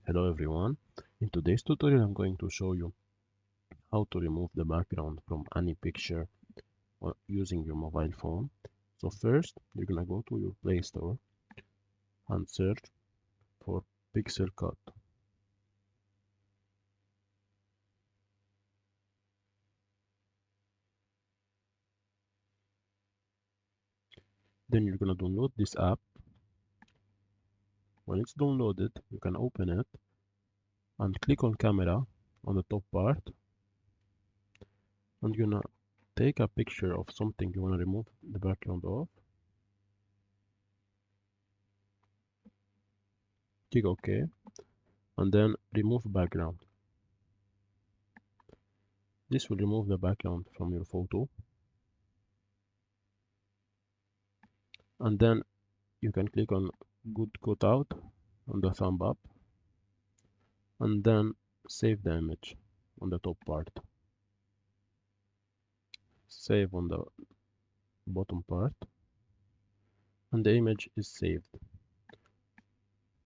Hello everyone. In today's tutorial I'm going to show you how to remove the background from any picture using your mobile phone. So first you're gonna go to your Play Store and search for Pixel Cut. Then you're gonna download this app. When it's downloaded, you can open it and click on camera on the top part, and you're gonna take a picture of something you wanna remove the background of. Click OK and then remove background. This will remove the background from your photo, and then you can click on good cutout on the thumb up and then save the image on the top part. Save on the bottom part and the image is saved.